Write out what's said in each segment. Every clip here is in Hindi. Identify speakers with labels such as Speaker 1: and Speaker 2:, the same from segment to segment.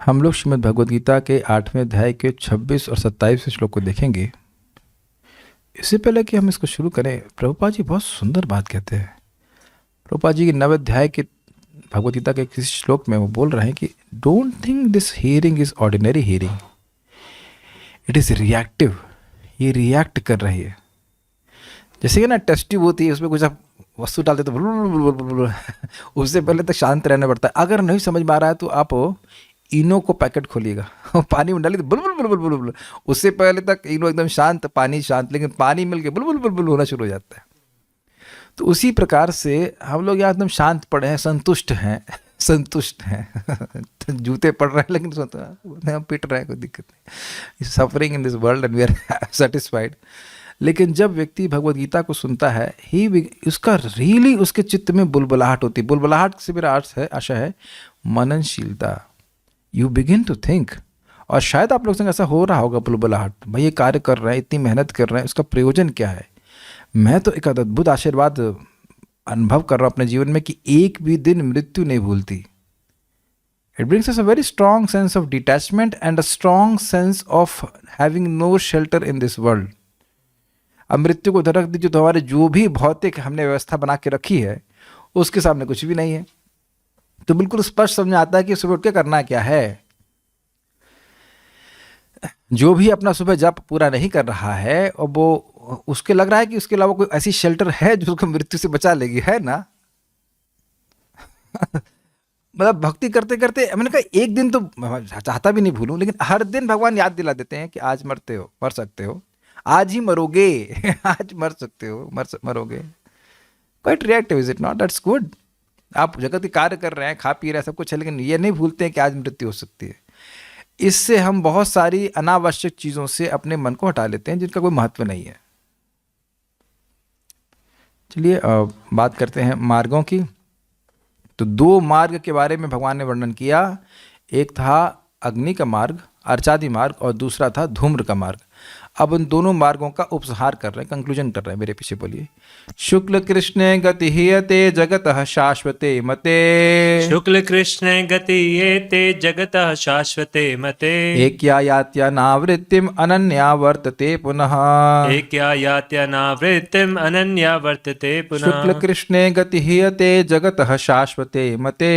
Speaker 1: हम लोग श्रीमद् भगवद गीता के 8वें अध्याय के 26 और 27 श्लोक को देखेंगे। इससे पहले कि हम इसको शुरू करें, प्रभुपाद जी बहुत सुंदर बात कहते हैं। प्रभुपाद जी के 9वें अध्याय के भगवद गीता के किसी श्लोक में वो बोल रहे हैं कि don't think this hearing is ordinary hearing, it is reactive. ये रिएक्ट कर रही है। जैसे कि ना टेस्ट ट्यूब होती है, उसमें कुछ आप वस्तु डालते तो बुल उससे पहले तक शांत रहना पड़ता है। अगर नहीं समझ में आ रहा है तो आप इनो को पैकेट खोलिएगा, पानी में डालिए तो bull bull bull bull bull bull, उससे पहले तक इनो एकदम शांत, पानी शांत, लेकिन पानी मिल के बुल बुल बुल बुल होना शुरू हो जाता है। तो उसी प्रकार से हम लोग यहाँ एकदम शांत पड़े हैं, संतुष्ट हैं, संतुष्ट हैं जूते पड़ रहे हैं लेकिन हम पिट रहे हैं, कोई दिक्कत नहीं। Suffering in this world and we are satisfied. लेकिन जब व्यक्ति भगवद गीता को सुनता है उसका रियली उसके चित्त में बुलबुलाहट होती है। बुलबुलाहट से मेरा अर्थ है, आशा है, मननशीलता। You begin to think. और शायद आप लोग संग ऐसा हो रहा होगा, बुलबुलाहट, भाई ये कार्य कर रहे हैं, इतनी मेहनत कर रहे हैं, उसका प्रयोजन क्या है। मैं तो एक अद्भुत आशीर्वाद अनुभव कर रहा हूँ अपने जीवन में कि एक भी दिन मृत्यु नहीं भूलती। It brings us a very strong sense of detachment and a strong sense of having no shelter in this world. अब मृत्यु को रख दीजिए तो हमारे जो भी भौतिक हमने व्यवस्था बना के रखी है उसके सामने कुछ भी नहीं है। तो बिल्कुल स्पष्ट समझ आता है कि सुबह उठ के करना क्या है। जो भी अपना सुबह जप पूरा नहीं कर रहा है और वो उसके लग रहा है कि उसके अलावा कोई ऐसी शेल्टर है जो उसको मृत्यु से बचा लेगी, है ना मतलब भक्ति करते करते मैंने कहा एक दिन तो चाहता भी नहीं भूलूं, लेकिन हर दिन भगवान याद दिला देते हैं कि आज मरते हो, मर सकते हो, आज ही मरोगे आज मर सकते हो, मरोगे। Quite reactive, is it not? That's good. आप जगत के कार्य कर रहे हैं, खा पी रहे हैं, सब कुछ है, लेकिन ये नहीं भूलते हैं कि आज मृत्यु हो सकती है। इससे हम बहुत सारी अनावश्यक चीज़ों से अपने मन को हटा लेते हैं जिनका कोई महत्व नहीं है। चलिए बात करते हैं मार्गों की। तो 2 मार्ग के बारे में भगवान ने वर्णन किया। एक था अग्नि का मार्ग, अर्चादि मार्ग, और दूसरा था धूम्र का मार्ग। अब उन दोनों मार्गों का उपसंहार कर रहे हैं, कंक्लूजन कर रहे हैं। मेरे पीछे बोलिए। शुक्ल कृष्णे गति हीयते जगतः शाश्वते मते।
Speaker 2: शुक्ल कृष्णे गति येते जगतः शाश्वते मते।
Speaker 1: एकया यात्यनावृत्तिम अनन्या वर्तते पुनः।
Speaker 2: एकया यात्यनावृत्तिम अनन्या वर्तते पुनः।
Speaker 1: शुक्ल कृष्णे गति हीयते जगतः शाश्वते मते।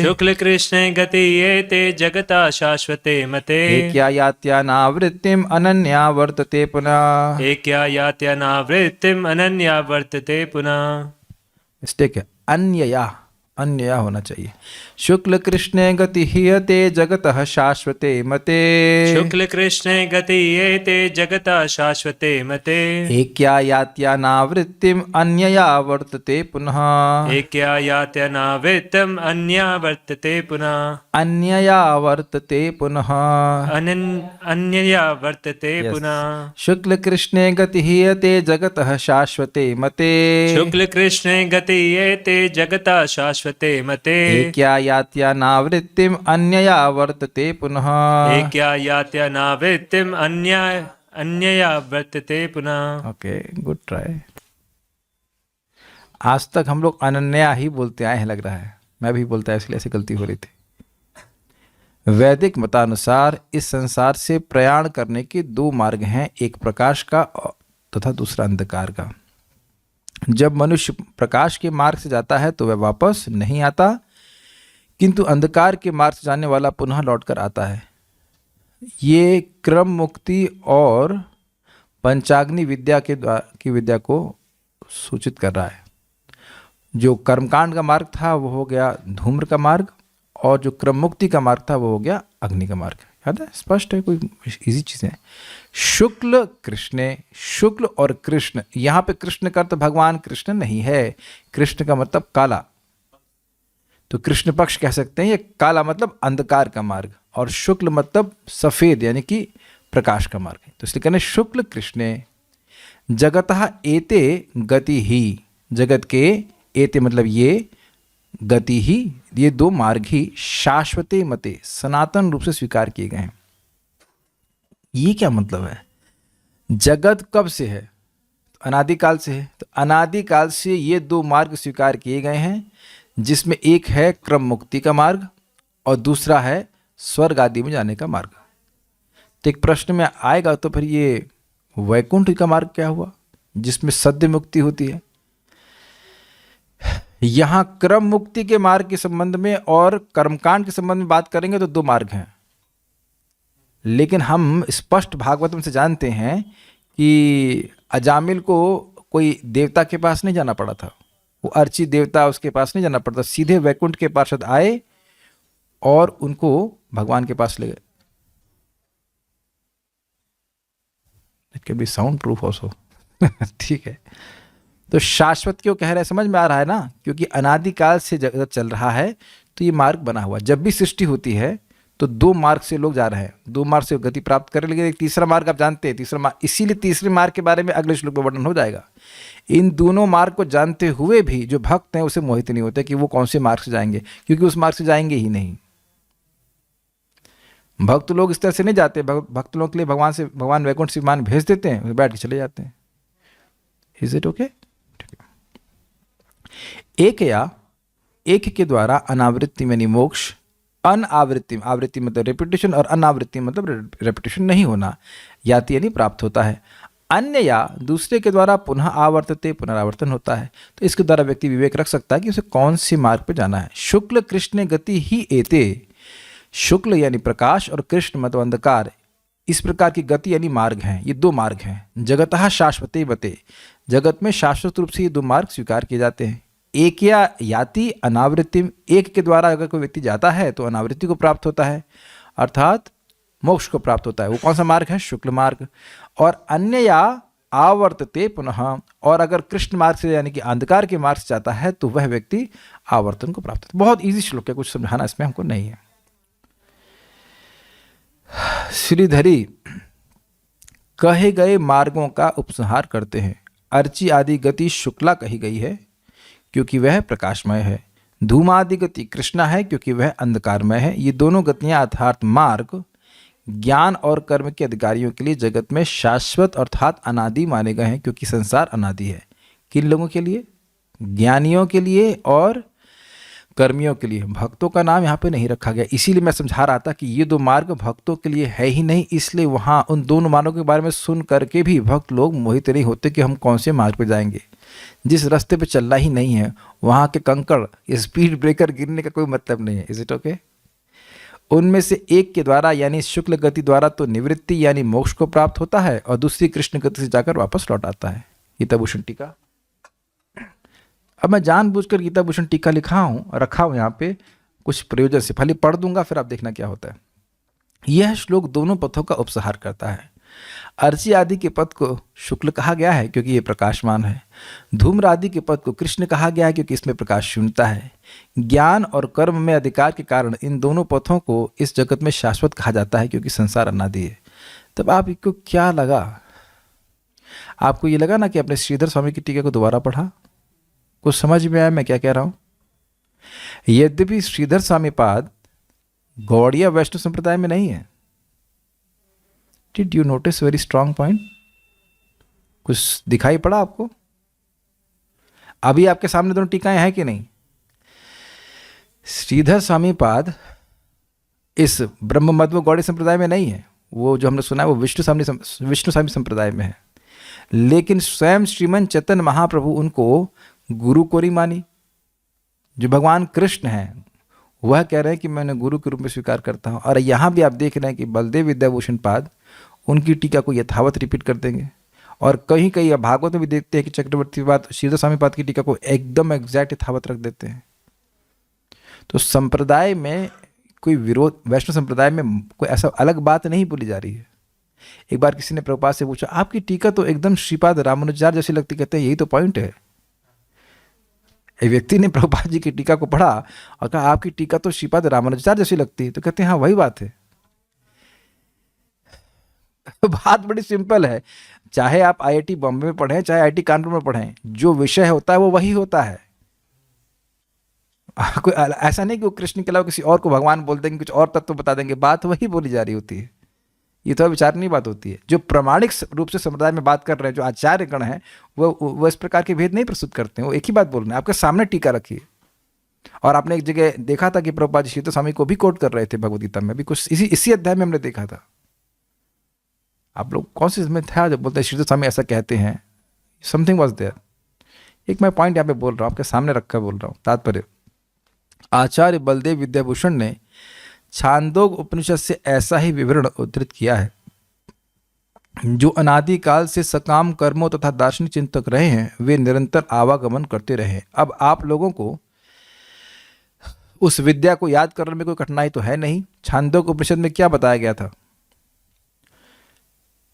Speaker 2: शुक्ल कृष्णे गति येते जगतः शाश्वते मते।
Speaker 1: एकया यात्यनावृत्तिम अनन्या वर्तते पुनः।
Speaker 2: एकया यात्यनावृत्तिम अनन्या वर्तते पुनः।
Speaker 1: मिस्टेक है, अन्यया, अन्यया होना चाहिए। शुक्ल कृष्णे गति हीयते जगतः शाश्वते मते।
Speaker 2: शुक्ल कृष्णे गति येते जगतः शाश्वते मते।
Speaker 1: एकया यात्यनावृत्तिम अन्यया वर्तते पुनः।
Speaker 2: एकया यात्यनावृत्तिम अन्या वर्तते पुनः।
Speaker 1: अन्यया वर्तते पुनः।
Speaker 2: अन्यया वर्तते पुनः।
Speaker 1: शुक्ल कृष्णे गति हीयते जगतः शाश्वते मते।
Speaker 2: शुक्ल कृष्णे गति येते जगतः शाश्वते मते।
Speaker 1: एकया यात्यनावृत्तिम अन्यया वर्तते पुनः।
Speaker 2: एकया यात्यनावृत्तिम अन्यया वर्तते पुनः।
Speaker 1: Okay, good try. आज तक हम लोग अनन्या ही बोलते आए हैं, लग रहा है। मैं भी बोलता है, इसलिए ऐसी गलती हो रही थी। वैदिक मतानुसार इस संसार से प्रयाण करने के 2 मार्ग हैं, एक प्रकाश का तथा दूसरा अंधकार का। जब मनुष्य प्रकाश के मार्ग से जाता है तो वह वापस नहीं आता, किंतु अंधकार के मार्ग से जाने वाला पुनः लौटकर आता है। ये क्रम मुक्ति और पंचाग्नि विद्या की विद्या को सूचित कर रहा है। जो कर्मकांड का मार्ग था वो हो गया धूम्र का मार्ग, और जो क्रम मुक्ति का मार्ग था वो हो गया अग्नि का मार्ग। याद है? स्पष्ट है, कोई इजी चीज़ें। शुक्ल कृष्ण, शुक्ल और कृष्ण, यहाँ पे कृष्ण का अर्थ भगवान कृष्ण नहीं है। कृष्ण का मतलब काला, तो कृष्ण पक्ष कह सकते हैं। ये काला मतलब अंधकार का मार्ग, और शुक्ल मतलब सफेद यानी कि प्रकाश का मार्ग है। तो इसलिए कहने शुक्ल कृष्ण जगतः एते गति ही। जगत के एते मतलब ये, गति ही, ये 2 मार्ग ही शाश्वते मते, सनातन रूप से स्वीकार किए गए हैं। ये क्या मतलब है? जगत कब से है? अनादिकाल से है। तो अनादिकाल से ये 2 मार्ग स्वीकार किए गए हैं, जिसमें एक है क्रम मुक्ति का मार्ग और दूसरा है स्वर्ग आदि में जाने का मार्ग। तो एक प्रश्न में आएगा, तो फिर ये वैकुंठ का मार्ग क्या हुआ जिसमें सद्य मुक्ति होती है? यहां क्रम मुक्ति के मार्ग के संबंध में और कर्मकांड के संबंध में बात करेंगे तो दो मार्ग हैं, लेकिन हम स्पष्ट भागवतम से जानते हैं कि अजामिल को कोई देवता के पास नहीं जाना पड़ा था, वो अर्ची देवता उसके पास नहीं जाना पड़ता, सीधे वैकुंठ के पार्षद आए और उनको भगवान के पास ले गए। It can be sound proof also. ठीक है, तो शाश्वत क्यों कह रहे हैं, समझ में आ रहा है ना? क्योंकि अनादिकाल से जगत चल रहा है, तो ये मार्ग बना हुआ। जब भी सृष्टि होती है तो दो मार्ग से लोग जा रहे हैं, दो मार्ग से गति प्राप्त करें, लेकिन एक तीसरा मार्ग आप जानते हैं, तीसरा मार्ग, इसीलिए तीसरे मार्ग के बारे में अगले श्लोक में वर्णन हो जाएगा। इन दोनों मार्ग को जानते हुए भी जो भक्त हैं उसे मोहित नहीं होते कि वो कौन से मार्ग से जाएंगे, क्योंकि उस मार्ग से जाएंगे ही नहीं। भक्त लोग इस तरह से नहीं जाते, भक्त लोगों के लिए भगवान वैकुंठ से विमान भेज देते हैं, बैठ के चले जाते हैं। Is it okay? एक या एक के द्वारा अनावृत्ति यानी मोक्ष, अनावृत्ति, आवृत्ति मतलब रेपिटेशन और अनावृत्ति मतलब रेपिटेशन नहीं होना, याति यानी प्राप्त होता है। अन्य या दूसरे के द्वारा पुनः आवर्तते, पुनरावर्तन होता है। तो इसके द्वारा व्यक्ति विवेक रख सकता है कि उसे कौन से मार्ग पर जाना है। शुक्ल कृष्ण गति ही एते, शुक्ल यानी प्रकाश और कृष्ण मतलब अंधकार, इस प्रकार की गति यानी मार्ग हैं। ये दो मार्ग हैं। जगतः शाश्वते बते, जगत में शाश्वत रूप से ये दो मार्ग स्वीकार किए जाते हैं। एक या याति अनावृत्ति, एक के द्वारा अगर कोई व्यक्ति जाता है तो अनावृत्ति को प्राप्त होता है, अर्थात मोक्ष को प्राप्त होता है। वो कौन सा मार्ग है? शुक्ल मार्ग। और अन्य या आवर्तते पुनः, और अगर कृष्ण मार्ग से यानी कि अंधकार के मार्ग से जाता है तो वह व्यक्ति आवर्तन को प्राप्त होता है। बहुत ईजी श्लोक है, कुछ समझाना इसमें हमको नहीं है। श्रीधरी कहे गए मार्गों का उपसंहार करते हैं। अर्ची आदि गति शुक्ला कही गई है क्योंकि वह प्रकाशमय है। धूमादि गति कृष्णा है क्योंकि वह अंधकारमय है। ये दोनों गतियां अर्थात मार्ग ज्ञान और कर्म के अधिकारियों के लिए जगत में शाश्वत अर्थात अनादि माने गए हैं, क्योंकि संसार अनादि है। किन लोगों के लिए? ज्ञानियों के लिए और कर्मियों के लिए। भक्तों का नाम यहाँ पे नहीं रखा गया, इसीलिए मैं समझा रहा था कि ये दो मार्ग भक्तों के लिए है ही नहीं, इसलिए वहाँ उन दोनों मार्गों के बारे में सुन करके भी भक्त लोग मोहित नहीं होते कि हम कौन से मार्ग पे जाएंगे। जिस रास्ते पे चलना ही नहीं है वहाँ के कंकड़ स्पीड ब्रेकर गिरने का कोई मतलब नहीं है। Is it okay? उनमें से एक के द्वारा यानी शुक्ल गति द्वारा तो निवृत्ति यानी मोक्ष को प्राप्त होता है और दूसरी कृष्ण गति से जाकर वापस लौट आता है। गीताभूषण टीका। अब मैं जानबूझकर गीताभूषण टीका रखा हूँ यहाँ पे कुछ प्रयोजन से, पहले पढ़ दूंगा फिर आप देखना क्या होता है। यह श्लोक दोनों पथों का उपसंहार करता है। अर्ची आदि के पद को शुक्ल कहा गया है क्योंकि ये प्रकाशमान है। धूम्र आदि के पद को कृष्ण कहा गया है क्योंकि इसमें प्रकाश शून्यता है। ज्ञान और कर्म में अधिकार के कारण इन दोनों पथों को इस जगत में शाश्वत कहा जाता है क्योंकि संसार अनादि है। तब आपको क्या लगा? आपको ये लगा ना कि अपने श्रीधर स्वामी की टीका को दोबारा पढ़ा, कुछ समझ में आया मैं क्या कह रहा हूँ? यद्यपि श्रीधर स्वामी पाद गौड़िया वैष्णव संप्रदाय में नहीं है। Did you notice very strong point? कुछ दिखाई पड़ा आपको? अभी आपके सामने दोनों टीकाएं हैं कि नहीं? श्रीधर स्वामी पाद इस ब्रह्म मध्व गौड़ीय संप्रदाय में नहीं है, वो जो हमने सुना है वो विष्णु स्वामी संप्रदाय में है। लेकिन स्वयं श्रीमन चैतन्य महाप्रभु उनको गुरु को नहीं मानी। जो भगवान कृष्ण हैं वह कह रहे हैं कि मैं उन्हें गुरु के रूप में स्वीकार करता हूँ। और यहाँ भी आप देख रहे हैं कि बलदेव विद्याभूषण पाद उनकी टीका को यथावत रिपीट कर देंगे। और कहीं कहीं भागवत में भी देखते हैं कि चक्रवर्ती पाद श्रीधर स्वामी पाद की टीका को एकदम एग्जैक्ट यथावत रख देते हैं। तो संप्रदाय में कोई विरोध, वैष्णव संप्रदाय में कोई ऐसा अलग बात नहीं बोली जा रही है। एक बार किसी ने प्रभुपाद से पूछा, आपकी टीका तो एकदम श्रीपाद रामानुजाचार्य जैसी लगती। कहते हैं यही तो पॉइंट है। एक व्यक्ति ने प्रभुपाद जी की टीका को पढ़ा और कहा आपकी टीका तो श्रीपाद रामानुजाचार्य जैसी लगती है। तो कहते हैं हाँ वही बात है। बात बड़ी सिंपल है। चाहे आप आईआईटी बॉम्बे में पढ़ें चाहे आईआईटी कानपुर में पढ़ें, जो विषय होता है वो वही होता है। कोई ऐसा नहीं कि वो कृष्ण के अलावा किसी और को भगवान बोल देंगे, कुछ और तत्व बता देंगे, बात वही बोली जा रही होती है। ये तो विचारनीय बात होती है। जो प्रामाणिक रूप से संप्रदाय में बात कर रहे हैं, जो आचार्य गण हैं, वो इस प्रकार के भेद नहीं प्रस्तुत करते हैं। वो एक ही बात बोल रहे हैं, आपके सामने टीका रखिए। और आपने एक जगह देखा था कि प्रभुपाद जी शीतल स्वामी को भी कोट कर रहे थे भगवद गीता में, भी कुछ इसी अध्याय में हमने देखा था। आप लोग कौन सी इसमें था जब बोलते हैं शीतल स्वामी ऐसा कहते हैं, समथिंग वॉज देयर। एक मैं पॉइंट यहाँ पे बोल रहा हूँ, आपके सामने रखकर बोल रहा हूँ। तात्पर्य, आचार्य बलदेव विद्याभूषण ने छांदोग उपनिषद से ऐसा ही विवरण उद्धृत किया है, जो अनादिकाल से सकाम कर्मों तथा दार्शनिक चिंतक रहे हैं वे निरंतर आवागमन करते रहे। अब आप लोगों को उस विद्या को याद करने में कोई कठिनाई तो है नहीं। छांदोग उपनिषद में क्या बताया गया था?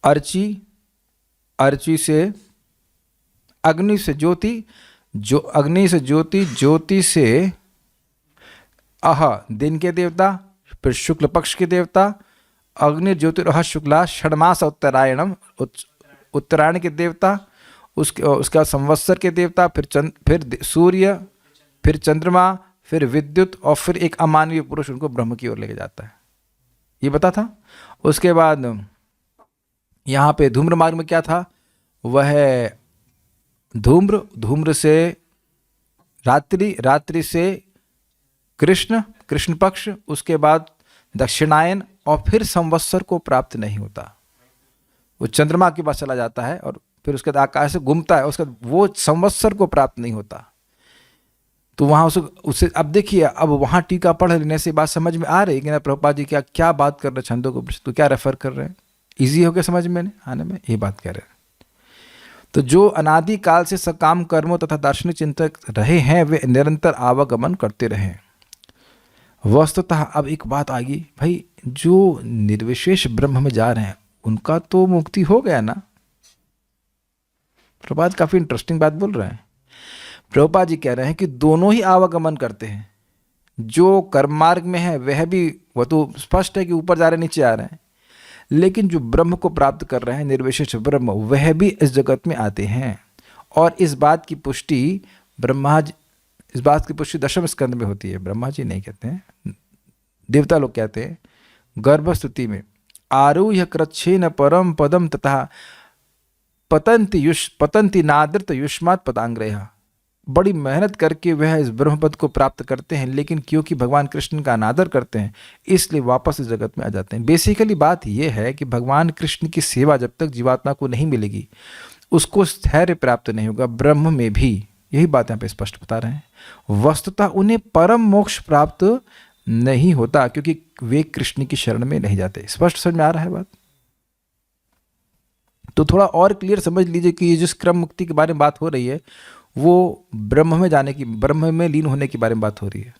Speaker 1: अर्ची, अर्ची से अग्नि से ज्योति, जो अग्नि से ज्योति, ज्योति से अह दिन के देवता, फिर शुक्ल पक्ष के देवता, अग्नि ज्योतिरह शुक्ला षडमास उत्तरायणम, उत्तरायण के देवता, उसके बाद संवत्सर के देवता, फिर सूर्य, फिर चंद्रमा, फिर विद्युत, और फिर एक अमानवीय पुरुष उनको ब्रह्म की ओर लेके जाता है। ये पता था। उसके बाद यहाँ पे धूम्र मार्ग में क्या था? वह धूम्र, धूम्र से रात्रि, रात्रि से कृष्ण, कृष्ण पक्ष, उसके बाद दक्षिणायन, और फिर संवत्सर को प्राप्त नहीं होता। वो चंद्रमा के पास चला जाता है और फिर उसके बाद आकाश से घूमता है, उसके बाद वो संवत्सर को प्राप्त नहीं होता। तो वहाँ उससे अब देखिए, अब वहाँ टीका पढ़ लेने से बात समझ में आ रही है कि ना प्रभुपाद जी क्या बात कर रहे हैं, छंदों को तो क्या रेफर कर रहे हैं, ईजी हो गया समझ में आने में, ये बात कह रहे हैं। तो जो अनादिकाल से सकाम कर्मों तथा दार्शनिक चिंतक रहे हैं वे निरंतर आवागमन करते रहे। वस्तुतः अब एक बात आ गई, भाई जो निर्विशेष ब्रह्म में जा रहे हैं उनका तो मुक्ति हो गया ना। प्रभुपाद काफी इंटरेस्टिंग बात बोल रहे हैं। प्रभुपाद जी कह रहे हैं कि दोनों ही आवागमन करते हैं। जो कर्म मार्ग में है वह तो स्पष्ट है कि ऊपर जा रहे नीचे आ रहे हैं, लेकिन जो ब्रह्म को प्राप्त कर रहे हैं, निर्विशेष ब्रह्म, वह भी इस जगत में आते हैं। और इस बात की पुष्टि इस बात की पुष्टि दशम स्कंद में होती है। ब्रह्मा जी नहीं कहते हैं, देवता लोग कहते हैं। गर्भस्तुति में आरूह्य कृच्छेन परम पदम तथा पतंति नादृत युष्मात् पदांग्रह। बड़ी मेहनत करके वह इस ब्रह्म पद को प्राप्त करते हैं, लेकिन क्योंकि भगवान कृष्ण का अनादर करते हैं इसलिए वापस इस जगत में आ जाते हैं। बेसिकली बात यह है कि भगवान कृष्ण की सेवा जब तक जीवात्मा को नहीं मिलेगी उसको स्थैर्य प्राप्त नहीं होगा। ब्रह्म में भी यही बात यहाँ पे स्पष्ट बता रहे हैं। वस्तुतः उन्हें परम मोक्ष प्राप्त नहीं होता क्योंकि वे कृष्ण की शरण में नहीं जाते। स्पष्ट समझ में आ रहा है बात? तो थोड़ा और क्लियर समझ लीजिए कि ये जिस क्रम मुक्ति के बारे में बात हो रही है वो ब्रह्म में जाने की, ब्रह्म में लीन होने के बारे में बात हो रही है।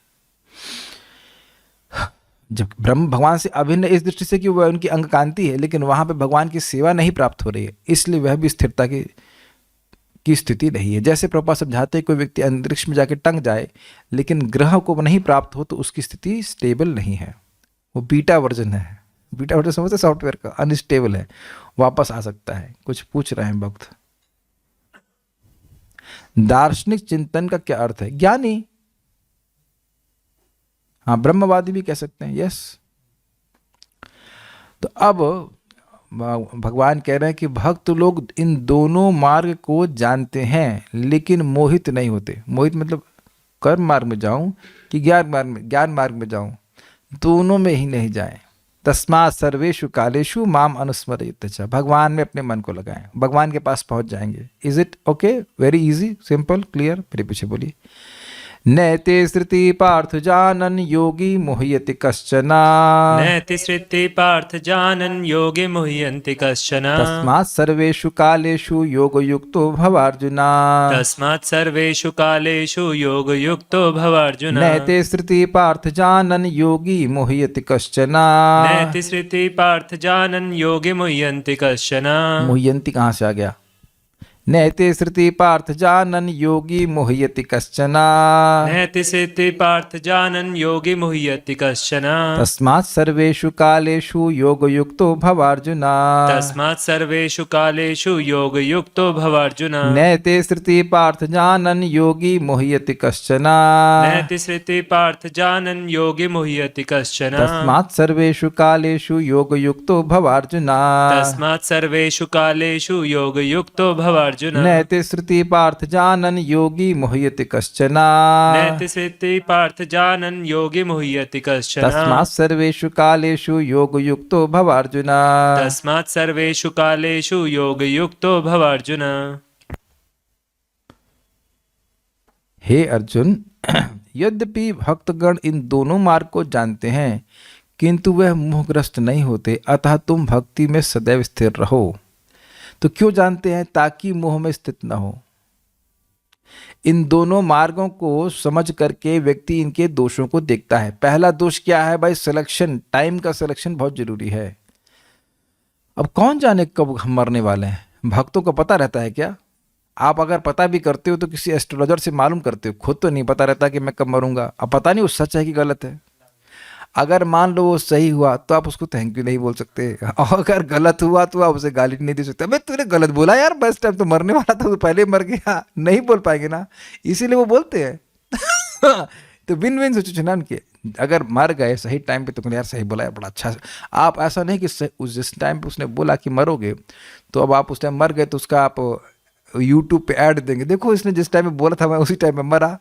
Speaker 1: जब ब्रह्म भगवान से अभिन्न इस दृष्टि से कि वह उनकी अंग कांति है, लेकिन वहां पे भगवान की सेवा नहीं प्राप्त हो रही है, इसलिए वह भी स्थिरता की स्थिति नहीं है। जैसे प्रभुपाद समझाते हैं कोई व्यक्ति अंतरिक्ष में जाके टंग जाए लेकिन ग्रह को नहीं प्राप्त हो तो उसकी स्थिति स्टेबल नहीं है, वो बीटा वर्जन है। बीटा वर्जन समझते सॉफ्टवेयर का, अनस्टेबल है, वापस आ सकता है। कुछ पूछ रहे हैं भक्त। दार्शनिक चिंतन का क्या अर्थ है? ज्ञानी, हाँ ब्रह्मवादी भी कह सकते हैं, यस। तो अब भगवान कह रहे हैं कि भक्त लोग इन दोनों मार्ग को जानते हैं लेकिन मोहित नहीं होते। मोहित मतलब कर्म मार्ग में जाऊं कि ज्ञान मार्ग में जाऊं, दोनों में ही नहीं जाएं। तस्मात् सर्वेषु कालेषु माम अनुस्मरेत् च। भगवान में अपने मन को लगाएं, भगवान के पास पहुंच जाएंगे। Is it okay? Very easy, simple, clear. मेरे पीछे बोलिए। नैते श्रुति पार्थ जानन योगी मुह्यति कश्चन।
Speaker 2: नैति श्रुति पार्थ जानन योगी मुह्यन्ति कश्चन।
Speaker 1: तस्मात् सर्वेषु कालेषु योगयुक्तो भव अर्जुन।
Speaker 2: तस्मात् सर्वेषु कालेषु योगयुक्तो भव अर्जुन।
Speaker 1: नैते श्रुति पार्थ जानन योगी मुह्यति कश्चन।
Speaker 2: नैति श्रुति पार्थ जानन योगी मुह्यन्ति कश्चन।
Speaker 1: मुह्यन्ति कहाँ से आ गया? नैते श्रुति पार्थ जानन योगी मुह्यति कश्चन।
Speaker 2: नैति श्रुति पार्थ जानन योगी मुह्यति कश्चन।
Speaker 1: तस्मात् सर्वेषु कालेषु योगयुक्तो भव अर्जुन।
Speaker 2: तस्मात् सर्वेषु कालेषु योगयुक्तो भव अर्जुन।
Speaker 1: नैते श्रुति पार्थ जानन योगी मुह्यति कश्चन।
Speaker 2: नैति श्रुति पार्थ जानन योगी मुह्यति कश्चन।
Speaker 1: तस्मात् सर्वेषु कालेषु योगयुक्तो भव अर्जुन।
Speaker 2: तस्मात् सर्वेषु कालेषु योगयुक्तो भव अर्जुन। भवार्जुन।
Speaker 1: नैते श्रुति पार्थ जानन योगी मुह्यति कश्चना।
Speaker 2: नैति स्थिति पार्थ जानन योगी मुह्यति कश्चन।
Speaker 1: तस्मात् सर्वेषु कालेषु योगयुक्तो भवार्जुन।
Speaker 2: तस्मात् सर्वेषु कालेषु योगयुक्तो भवार्जुन।
Speaker 1: हे अर्जुन, यद्यपि भक्तगण इन दोनों मार्ग को जानते हैं, किंतु वह मोहग्रस्त नहीं होते, अतः तुम भक्ति में सदैव स्थिर रहो। तो क्यों जानते हैं? ताकि मोह में स्थित न हो। इन दोनों मार्गों को समझ करके व्यक्ति इनके दोषों को देखता है। पहला दोष क्या है भाई? सिलेक्शन, टाइम का सिलेक्शन बहुत जरूरी है। अब कौन जाने कब हम मरने वाले हैं? भक्तों को पता रहता है क्या? आप अगर पता भी करते हो तो किसी एस्ट्रोलॉजर से मालूम करते हो, खुद तो नहीं पता रहता कि मैं कब मरूंगा। अब पता नहीं वो सच है कि गलत है। अगर मान लो वो सही हुआ तो आप उसको थैंक यू नहीं बोल सकते, और अगर गलत हुआ तो आप उसे गाली नहीं दे सकते। अबे तूने गलत बोला यार, बस टाइम तो मरने वाला था, तो पहले मर गया। नहीं बोल पाएंगे ना, इसीलिए वो बोलते हैं। तो विन विन सिचुएशन उनकी। अगर मर गए सही टाइम पे तो यार सही बोला है, बड़ा अच्छा। आप ऐसा नहीं कि उस जिस टाइम पे उसने बोला कि मरोगे तो अब आप उस टाइम मर गए तो उसका आप यूट्यूब पे ऐड देंगे, देखो इसने जिस टाइम में बोला था मैं उसी टाइम में मरा।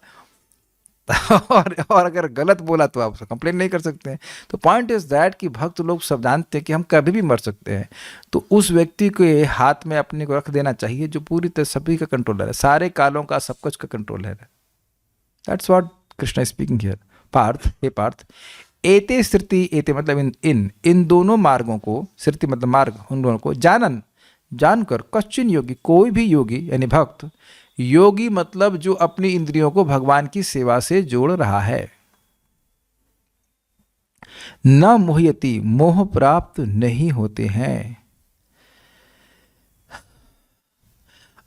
Speaker 1: और अगर गलत बोला तो आप उसको कंप्लेन नहीं कर सकते हैं। तो पॉइंट इज दैट कि भक्त लोग सब जानते हैं कि हम कभी भी मर सकते हैं। तो उस व्यक्ति के हाथ में अपने को रख देना चाहिए जो पूरी तरह सभी का कंट्रोलर है, सारे कालों का, सब कुछ का कंट्रोलर है। That's what Krishna is speaking here. Partha, हे पार्थ, एते श्रुति, एते मतलब इन दोनों मार्गों को, श्रुति मतलब मार्ग, उन दोनों को जानन, जानकर, कश्चिन योगी, कोई भी योगी यानी भक्त, योगी मतलब जो अपनी इंद्रियों को भगवान की सेवा से जोड़ रहा है, न मोहयति, मोह प्राप्त नहीं होते हैं।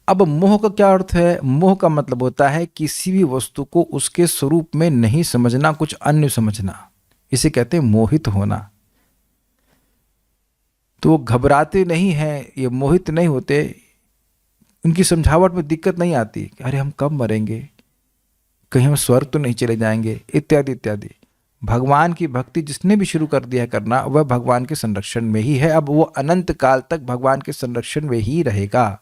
Speaker 1: अब मोह का क्या अर्थ है? मोह का मतलब होता है किसी भी वस्तु को उसके स्वरूप में नहीं समझना, कुछ अन्य समझना, इसे कहते हैं मोहित होना। तो वो घबराते नहीं हैं, ये मोहित नहीं होते, उनकी समझावट में दिक्कत नहीं आती कि अरे हम कब मरेंगे, कहीं हम स्वर्ग तो नहीं चले जाएंगे, इत्यादि इत्यादि। भगवान की भक्ति जिसने भी शुरू कर दिया है करना, वह भगवान के संरक्षण में ही है। अब वो अनंत काल तक भगवान के संरक्षण में ही रहेगा।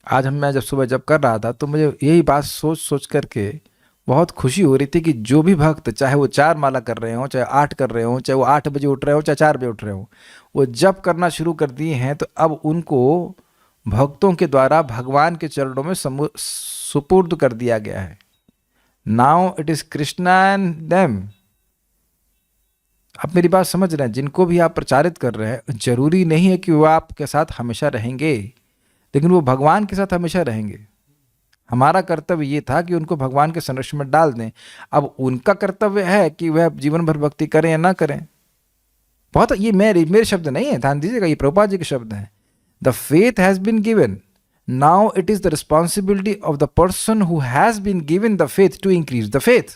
Speaker 1: आज मैं जब सुबह जब कर रहा था तो मुझे यही बात सोच सोच करके बहुत खुशी हो रही थी कि जो भी भक्त, चाहे वो 4 माला कर रहे हों, चाहे 8 कर रहे हों, चाहे वो 8 बजे उठ रहे हो, चाहे 4 बजे उठ रहे हों, वो जब करना शुरू कर दिए हैं तो अब उनको भक्तों के द्वारा भगवान के चरणों में सुपुर्द कर दिया गया है। Now it is Krishna and them. आप मेरी बात समझ रहे हैं? जिनको भी आप प्रचारित कर रहे हैं, जरूरी नहीं है कि वो आपके साथ हमेशा रहेंगे, लेकिन वो भगवान के साथ हमेशा रहेंगे। हमारा कर्तव्य ये था कि उनको भगवान के संरक्षण में डाल दें। अब उनका कर्तव्य है कि वह जीवन भर भक्ति करें या ना करें। बहुत, ये मेरे शब्द नहीं है, ध्यान दीजिएगा, ये प्रभुपाद जी के शब्द हैं। The faith has been given. Now it is the responsibility of the person who has been given the faith to increase the faith.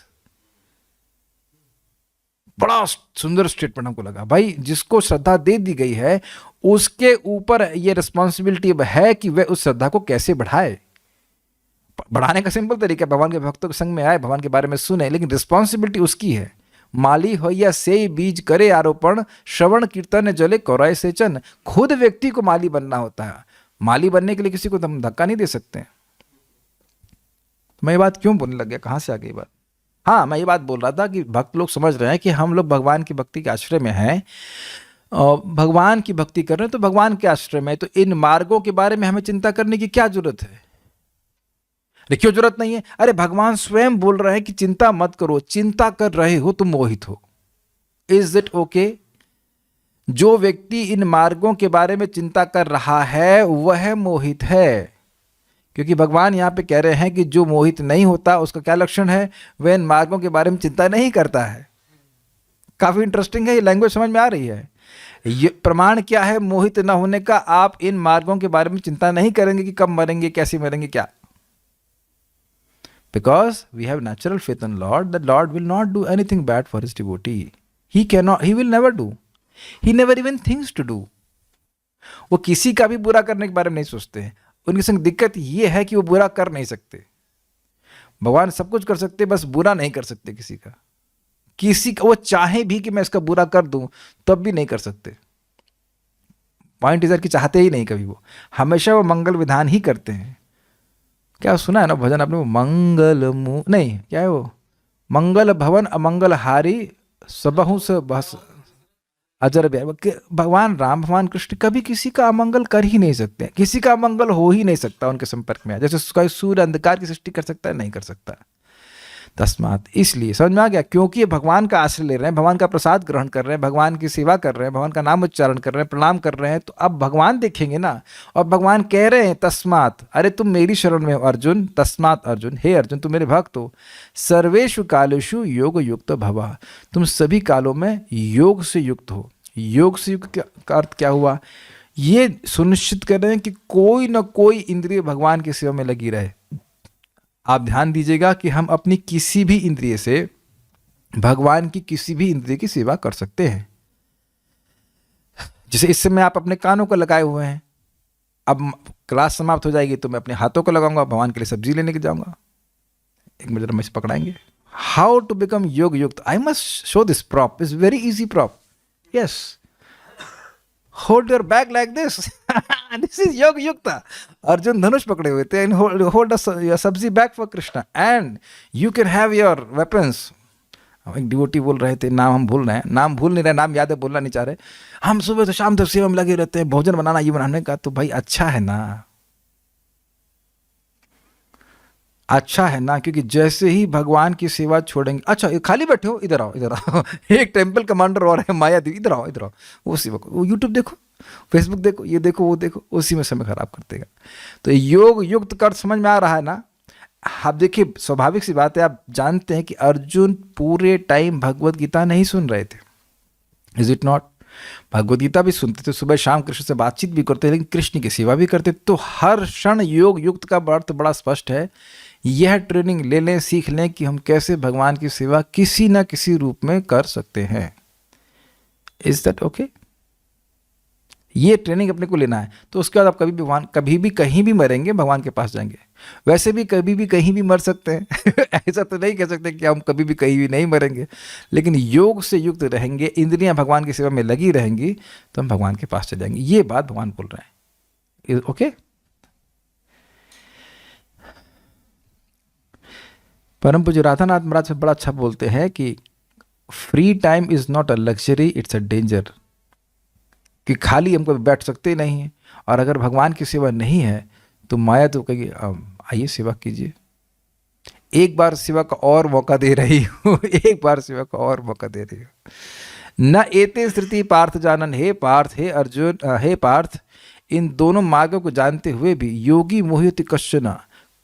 Speaker 1: बड़ा सुंदर स्टेटमेंट हमको लगा भाई। जिसको श्रद्धा दे दी गई है उसके ऊपर ये रिस्पॉन्सिबिलिटी है कि वह उस श्रद्धा को कैसे बढ़ाए। बढ़ाने का सिंपल तरीका, भगवान के भक्तों के संग में आए, भगवान के बारे में सुने, लेकिन रिस्पॉन्सिबिलिटी उसकी है। माली हो या से बीज करे आरोपण, श्रवण कीर्तन जले कौराय सेचन। खुद व्यक्ति को माली बनना होता है। माली बनने के लिए किसी को हम धक्का नहीं दे सकते। मैं ये बात क्यों बोलने लग गया, कहाँ से आ गई बात? हाँ, मैं ये बात बोल रहा था कि भक्त लोग समझ रहे हैं कि हम लोग भगवान की भक्ति के आश्रय में हैं, और भगवान की भक्ति कर रहे हैं तो भगवान के आश्रय में, तो इन मार्गों के बारे में हमें चिंता करने की क्या जरूरत है? क्यों जरूरत नहीं है? अरे भगवान स्वयं बोल रहे हैं कि चिंता मत करो, चिंता कर रहे हो तुम मोहित हो। Is it okay? जो व्यक्ति इन मार्गों के बारे में चिंता कर रहा है वह मोहित है, क्योंकि भगवान यहाँ पे कह रहे हैं कि जो मोहित नहीं होता उसका क्या लक्षण है? वह इन मार्गों के बारे में चिंता नहीं करता है। काफी इंटरेस्टिंग है, ये लैंग्वेज समझ में आ रही है। ये प्रमाण क्या है मोहित न होने का? आप इन मार्गों के बारे में चिंता नहीं करेंगे कि कब मरेंगे, कैसे मरेंगे, क्या। Because we have natural faith in Lord, the Lord will not do anything bad for his devotee. He cannot, he will never do. He never even thinks to do. वो किसी का भी बुरा करने के बारे में नहीं सोचते हैं। उनके संग दिक्कत ये है कि वो बुरा कर नहीं सकते। भगवान सब कुछ कर सकते, बस बुरा नहीं कर सकते किसी का। किसी का वो चाहे भी कि मैं इसका बुरा कर दूं तब भी नहीं कर सकते। पॉइंट इधर की चाहते ही नहीं कभी, वो हमेशा वो मंगल विधान ही करते हैं। क्या सुना है ना भजन आपने, वो मंगल मु नहीं क्या है वो, मंगल भवन अमंगल हारी सबहु से बस अजर भगवान राम भगवान कृष्ण कभी किसी का अमंगल कर ही नहीं सकते, किसी का अमंगल हो ही नहीं सकता उनके संपर्क में। जैसे कोई सूर्य अंधकार की सृष्टि कर सकता है, नहीं कर सकता। तस्मात, इसलिए समझ में आ गया, क्योंकि ये भगवान का आश्रय ले रहे हैं, भगवान का प्रसाद ग्रहण कर रहे हैं, भगवान की सेवा कर रहे हैं, भगवान का नाम उच्चारण कर रहे हैं, प्रणाम कर रहे हैं, तो अब भगवान देखेंगे ना। और भगवान कह रहे हैं तस्मात, अरे तुम मेरी शरण में हो अर्जुन, तस्मात अर्जुन, हे अर्जुन तुम मेरे भक्त हो, सर्वेषु कालेषु योग युक्त भवा, तुम सभी कालों में योग से युक्त हो। योग से युक्त का अर्थ क्या हुआ, ये सुनिश्चित कर रहे हैं कि कोई ना कोई इंद्रिय भगवान की सेवा में लगी रहे। आप ध्यान दीजिएगा कि हम अपनी किसी भी इंद्रिय से भगवान की किसी भी इंद्रिय की सेवा कर सकते हैं। जैसे इस समय आप अपने कानों को लगाए हुए हैं, अब क्लास समाप्त हो जाएगी तो मैं अपने हाथों को लगाऊंगा, भगवान के लिए सब्जी लेने के जाऊंगा। एक मिनट जरा मुझे पकड़ाएंगे। हाउ टू बिकम योग युक्त, I must show this prop, is very easy prop. Yes, hold your bag like this. This is योग युक्ता। अर्जुन धनुष पकड़े हुए थे, and hold a sabzi bag for Krishna and you can have your weapons। एक डिवोटी बोल रहे थे, नाम हम भूल रहे हैं, नाम भूल नहीं रहे, नाम याद है, बोलना नहीं चाह रहे। हम सुबह से शाम तक सेवा में लगे रहते हैं, भोजन बनाना ये बनाने का, तो भाई अच्छा है ना, अच्छा है ना, क्योंकि जैसे ही भगवान की सेवा छोड़ेंगे, अच्छा खाली बैठे हो, इधर आओ इधर आओ। एक टेम्पल कमांडर और है माया देवी, इधर आओ इधर आओ, वो सेवा को, वो यूट्यूब देखो, फेसबुक देखो, ये देखो वो देखो, उसी में समय खराब कर देगा। तो योग युक्त कर समझ में आ रहा है ना। आप देखिए, स्वाभाविक सी बात है, आप जानते हैं कि अर्जुन पूरे टाइम भगवत गीता नहीं सुन रहे थे, is it not. Bhagavad Gita भी सुनते थे, सुबह शाम कृष्ण से बातचीत भी करते, लेकिन कृष्ण की सेवा भी करते। तो हर क्षण योग युक्त का अर्थ बड़ा स्पष्ट है। यह ट्रेनिंग ले लें, सीख लें कि हम कैसे भगवान की सेवा किसी ना किसी रूप में कर सकते हैं। Is that okay? ये ट्रेनिंग अपने को लेना है। तो उसके बाद आप कभी भी कहीं भी मरेंगे, भगवान के पास जाएंगे। वैसे भी कभी भी कहीं भी मर सकते हैं। ऐसा तो नहीं कह सकते कि हम कभी भी कहीं भी नहीं मरेंगे, लेकिन योग से युक्त रहेंगे, इंद्रियां भगवान की सेवा में लगी रहेंगी, तो हम भगवान के पास चले जाएंगे। ये बात भगवान बोल रहे हैं। ओके? परम पूज्य राधानाथ महाराज बड़ा अच्छा बोलते हैं कि free time is not a luxury, it's a danger. कि खाली हम कभी बैठ सकते नहीं हैं, और अगर भगवान की सेवा नहीं है तो माया तो कहेगी आइए सेवा कीजिए, एक बार सेवा का और मौका दे रही हूँ, एक बार सेवा का और मौका दे रही हूँ। न एते स्थिति पार्थ जानन, हे पार्थ, हे अर्जुन, हे पार्थ, इन दोनों मार्गों को जानते हुए भी योगी मोहित कश्चन,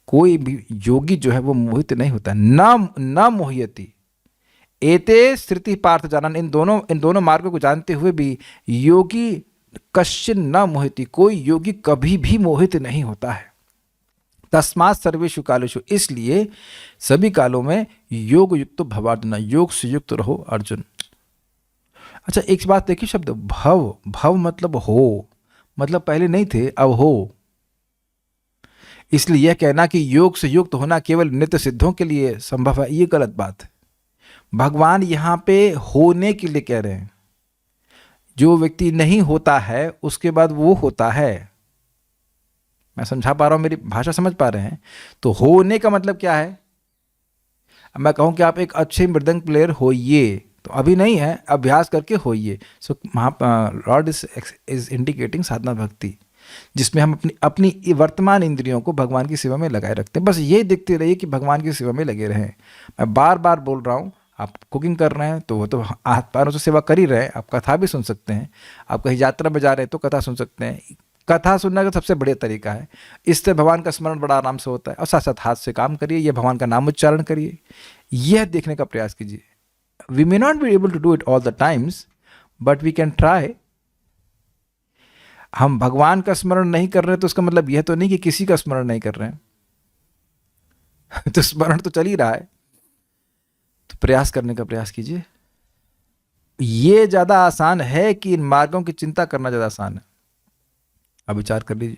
Speaker 1: कोई भी योगी जो है वो मोहित नहीं होता। न मोहयति एते स्थिति पार्थ जानन, इन दोनों मार्गों को जानते हुए भी योगी कश्चिन न मोहिति, कोई योगी कभी भी मोहित नहीं होता है। तस्मात् सर्वेषु कालेषु, इसलिए सभी कालों में योग युक्त भवार्जुन, योग से युक्त रहो अर्जुन। अच्छा एक बात देखिए, शब्द भव, भव मतलब हो, मतलब पहले नहीं थे अब हो। इसलिए यह कहना कि योग से युक्त होना केवल नित्य सिद्धों के लिए संभव है, ये गलत बात है। भगवान यहाँ पे होने के लिए कह रहे हैं। जो व्यक्ति नहीं होता है उसके बाद वो होता है। मैं समझा पा रहा हूँ, मेरी भाषा समझ पा रहे हैं? तो होने का मतलब क्या है? अब मैं कहूँ कि आप एक अच्छे मृदंग प्लेयर होइए, तो अभी नहीं है, अभ्यास करके होइए। सो लॉर्ड इज इंडिकेटिंग साधना भक्ति, जिसमें हम अपनी वर्तमान इंद्रियों को भगवान की सेवा में लगाए रखते हैं। बस ये देखते रहिए कि भगवान की सेवा में लगे रहें। मैं बार बार बोल रहा हूँ, आप कुकिंग कर रहे हैं तो वो तो हाथ पैरों से सेवा कर ही रहे हैं, आप कथा भी सुन सकते हैं। आप कहीं यात्रा में जा रहे हैं तो कथा सुन सकते हैं। कथा सुनने का सबसे बढ़िया तरीका है, इससे भगवान का स्मरण बड़ा आराम से होता है। और साथ साथ हाथ से काम करिए, यह भगवान का नाम उच्चारण करिए, यह देखने का प्रयास कीजिए। We may not be able to do it all the times, but we can try. हम भगवान का स्मरण नहीं कर रहे तो उसका मतलब यह तो नहीं कि किसी का स्मरण नहीं कर रहे हैं। तो स्मरण तो चल ही रहा है, तो प्रयास करने का प्रयास कीजिए। ये ज्यादा आसान है कि इन मार्गों की चिंता करना ज्यादा आसान है। अब विचार कर लीजिए,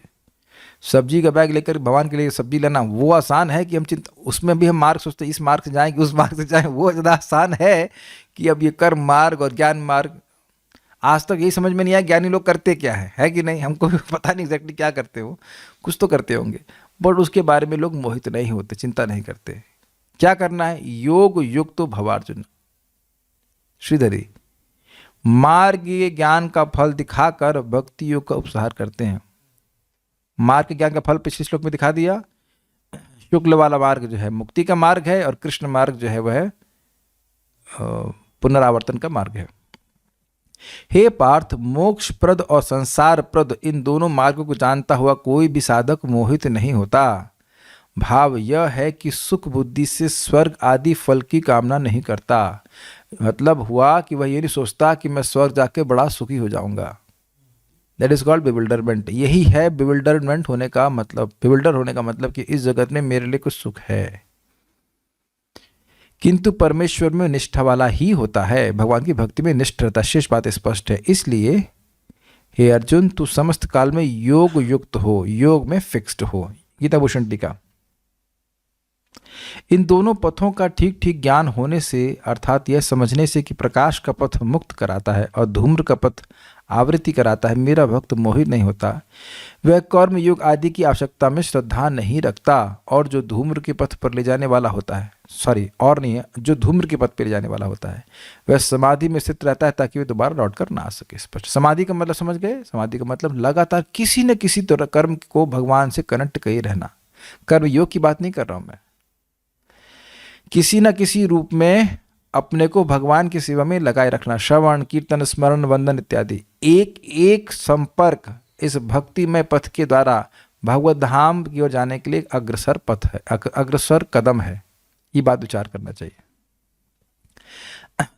Speaker 1: सब्जी का बैग लेकर भगवान के लिए सब्जी लेना वो आसान है कि हम चिंता, उसमें भी हम मार्ग सोचते हैं, इस मार्ग से जाएंगे उस मार्ग से जाएं, वो ज़्यादा आसान है कि अब ये कर्म मार्ग और ज्ञान मार्ग। आज तक यही समझ में नहीं आया ज्ञानी लोग करते क्या है कि नहीं, हमको भी पता नहीं एग्जैक्टली क्या करते हो, कुछ तो करते होंगे, बट उसके बारे में लोग मोहित नहीं होते, चिंता नहीं करते। क्या करना है? योग युक्त भवार्जुन। श्रीधरी मार्गीय ज्ञान का फल दिखाकर भक्ति योग का उपसंहार करते हैं। मार्ग ज्ञान का फल पिछले श्लोक में दिखा दिया। शुक्ल वाला मार्ग जो है मुक्ति का मार्ग है, और कृष्ण मार्ग जो है वह पुनरावर्तन का मार्ग है। हे पार्थ, मोक्षप्रद और संसारप्रद इन दोनों मार्गों को जानता हुआ कोई भी साधक मोहित नहीं होता। भाव यह है कि सुख बुद्धि से स्वर्ग आदि फल की कामना नहीं करता। मतलब हुआ कि वह ये नहीं सोचता कि मैं स्वर्ग जाके बड़ा सुखी हो जाऊंगा। That is called bewilderment. यही है बिविल्डरमेंट होने का मतलब, बिविल्डर होने का मतलब कि इस जगत में मेरे लिए कुछ सुख है, किंतु परमेश्वर में निष्ठा वाला ही होता है। भगवान की भक्ति में निष्ठ रहता, शेष बात स्पष्ट है। इसलिए हे अर्जुन, तू समस्त काल में योग युक्त हो, योग में फिक्स्ड हो। गीता भूषण टीका। इन दोनों पथों का ठीक ठीक ज्ञान होने से, अर्थात यह समझने से कि प्रकाश का पथ मुक्त कराता है और धूम्र का पथ आवृत्ति कराता है, मेरा भक्त मोहित नहीं होता। वह कर्म योग आदि की आवश्यकता में श्रद्धा नहीं रखता, और जो धूम्र के पथ पर ले जाने वाला होता है, और नहीं है, जो धूम्र के पथ पर ले जाने वाला होता है, वह समाधि में स्थित रहता है ताकि वह दोबारा लौट कर ना आ सके। स्पष्ट। समाधि का मतलब समझ गए? समाधि का मतलब लगातार किसी न किसी तरह कर्म को भगवान से कनेक्ट किए रहना। कर्म योग की बात नहीं कर रहा हूं मैं, किसी न किसी रूप में अपने को भगवान की सेवा में लगाए रखना। श्रवण कीर्तन स्मरण वंदन इत्यादि एक एक संपर्क इस भक्तिमय पथ के द्वारा भगवत धाम की ओर जाने के लिए अग्रसर पथ है, अग्रसर कदम है। ये बात विचार करना चाहिए।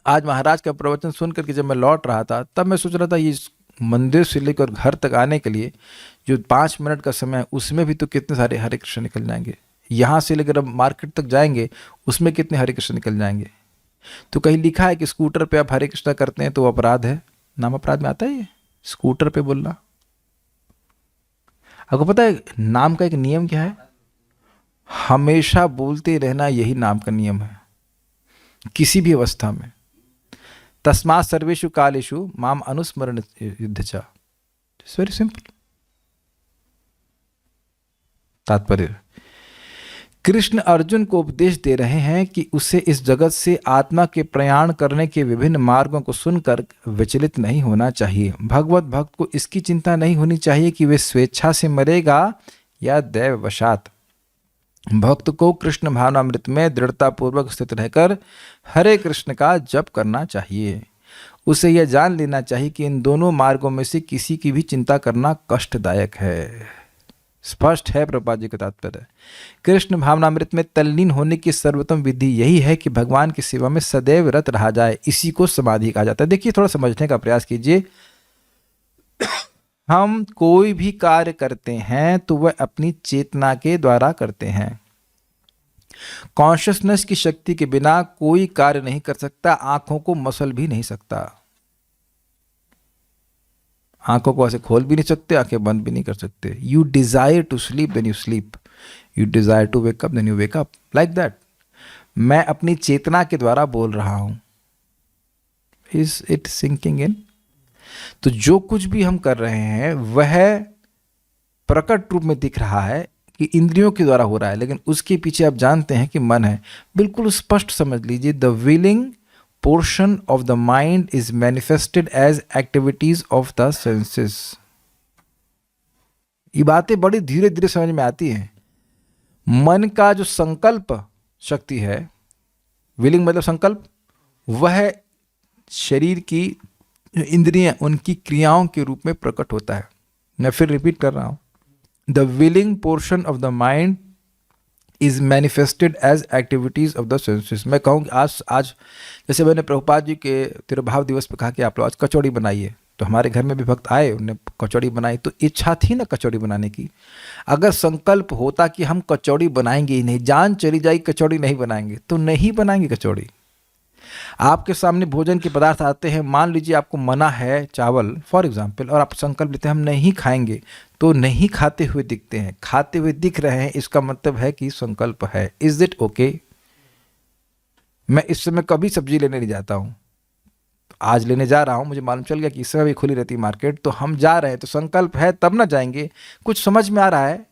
Speaker 1: आज महाराज का प्रवचन सुन करके जब मैं लौट रहा था, तब मैं सोच रहा था ये मंदिर से लेकर घर तक आने के लिए जो 5 मिनट का समय है, उसमें भी तो कितने सारे हरे कृष्ण निकल जाएंगे। यहाँ से लेकर अब मार्केट तक जाएंगे, उसमें कितने हरे कृष्ण निकल जाएंगे। तो कहीं लिखा है कि स्कूटर पे आप हरे कृष्णा करते हैं तो अपराध है। नाम अपराध में आता है ये स्कूटर पे बोलना। आपको पता है नाम का एक नियम क्या है? हमेशा बोलते रहना, यही नाम का नियम है किसी भी अवस्था में। तस्मात् सर्वेषु कालेषु माम अनुस्मरण युद्धचा। It's very simple. तात्पर्य, कृष्ण अर्जुन को उपदेश दे रहे हैं कि उसे इस जगत से आत्मा के प्रयाण करने के विभिन्न मार्गों को सुनकर विचलित नहीं होना चाहिए। भगवत भक्त को इसकी चिंता नहीं होनी चाहिए कि वे स्वेच्छा से मरेगा या दैववशात। भक्त को कृष्ण भावनामृत में दृढ़तापूर्वक स्थित रहकर हरे कृष्ण का जप करना चाहिए। उसे यह जान लेना चाहिए कि इन दोनों मार्गों में से किसी की भी चिंता करना कष्टदायक है। स्पष्ट है प्रभुपाद जी का तात्पर्य। कृष्ण भावनामृत में तल्लीन होने की सर्वोत्तम विधि यही है कि भगवान की सेवा में सदैव रत रहा जाए। इसी को समाधि कहा जाता है। देखिए, थोड़ा समझने का प्रयास कीजिए। हम कोई भी कार्य करते हैं तो वह अपनी चेतना के द्वारा करते हैं। कॉन्शियसनेस की शक्ति के बिना कोई कार्य नहीं कर सकता। आंखों को मसल भी नहीं सकता। आंखों को ऐसे खोल भी नहीं सकते, आंखें बंद भी नहीं कर सकते। You desire to sleep then you sleep, you desire to wake up then you wake up, like that. मैं अपनी चेतना के द्वारा बोल रहा हूं। Is it sinking in? तो जो कुछ भी हम कर रहे हैं वह प्रकट रूप में दिख रहा है कि इंद्रियों के द्वारा हो रहा है, लेकिन उसके पीछे आप जानते हैं कि मन है। बिल्कुल स्पष्ट समझ लीजिए, the willing portion of the mind is manifested as activities of the senses। ये बातें बड़ी धीरे धीरे समझ में आती हैं। मन का जो संकल्प शक्ति है, विलिंग मतलब संकल्प, वह शरीर की इंद्रियां, उनकी क्रियाओं के रूप में प्रकट होता है। मैं फिर रिपीट कर रहा हूं, the willing portion of the mind is manifested as activities of the senses. मैं कहूँ कि आज जैसे मैंने प्रभुपाद जी के तिरुभाव दिवस पे कहा कि आप लोग आज कचौड़ी बनाइए, तो हमारे घर में भी भक्त आए, उन्होंने कचौड़ी बनाई, तो इच्छा थी ना कचौड़ी बनाने की। अगर संकल्प होता कि हम कचौड़ी बनाएंगे ही नहीं, जान चली जाएगी कचौड़ी नहीं बनाएंगे, तो नहीं बनाएंगे कचौड़ी। आपके सामने भोजन के पदार्थ आते हैं, मान लीजिए आपको मना है चावल फॉर एग्जाम्पल, और आप संकल्प लेते हैं हम नहीं खाएंगे, तो नहीं खाते हुए दिखते हैं। खाते हुए दिख रहे हैं, इसका मतलब है कि संकल्प है। Is it okay? मैं इस समय कभी सब्जी लेने नहीं जाता हूं, आज लेने जा रहा हूँ, मुझे मालूम चल गया कि इस समय भी खुली रहती है मार्केट, तो हम जा रहे हैं, तो संकल्प है तब ना जाएंगे। कुछ समझ में आ रहा है,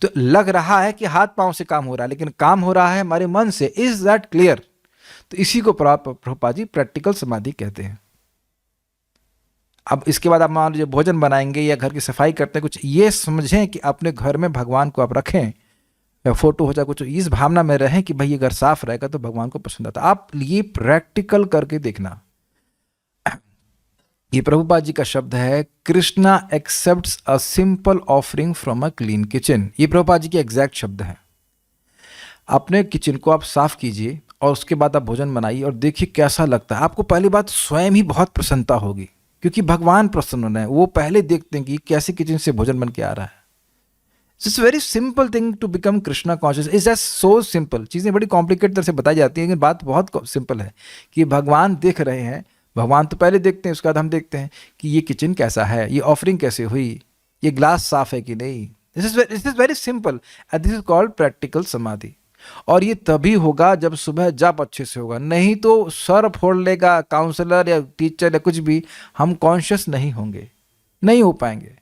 Speaker 1: तो लग रहा है कि हाथ पांव से काम हो रहा है, लेकिन काम हो रहा है हमारे मन से। Is that clear? तो इसी को प्रभुपाद जी प्रैक्टिकल समाधि कहते हैं। अब इसके बाद आप मान लीजिए भोजन बनाएंगे या घर की सफाई करते हैं, कुछ ये समझें कि अपने घर में भगवान को आप रखें, या फोटो हो जाए कुछ, इस भावना में रहें कि भाई ये घर साफ रहेगा तो भगवान को पसंद आता। आप ये प्रैक्टिकल करके देखना। ये प्रभुपाद जी का शब्द है, Krishna accepts a simple offering from a clean kitchen. ये प्रभुपाद जी के एग्जैक्ट शब्द हैं। अपने किचन को आप साफ कीजिए और उसके बाद आप भोजन बनाइए और देखिए कैसा लगता है। आपको पहली बात स्वयं ही बहुत प्रसन्नता होगी, क्योंकि भगवान प्रसन्न है। वो पहले देखते हैं कि कैसे किचन से भोजन बन के आ रहा है। It's very simple thing to become Krishna conscious. Is just so simple. चीज़ें बड़ी कॉम्प्लिकेटेड तरह से बताई जाती हैं, लेकिन बात बहुत सिंपल है कि भगवान देख रहे हैं। भगवान तो पहले देखते हैं, उसके बाद हम देखते हैं कि ये किचन कैसा है, ये ऑफरिंग कैसे हुई, ये ग्लास साफ है कि नहीं। This is very simple and this is called practical समाधि। और ये तभी होगा जब सुबह जप अच्छे से होगा, नहीं तो सर फोड़ लेगा काउंसलर या टीचर या कुछ भी, हम कॉन्शियस नहीं होंगे, नहीं हो पाएंगे।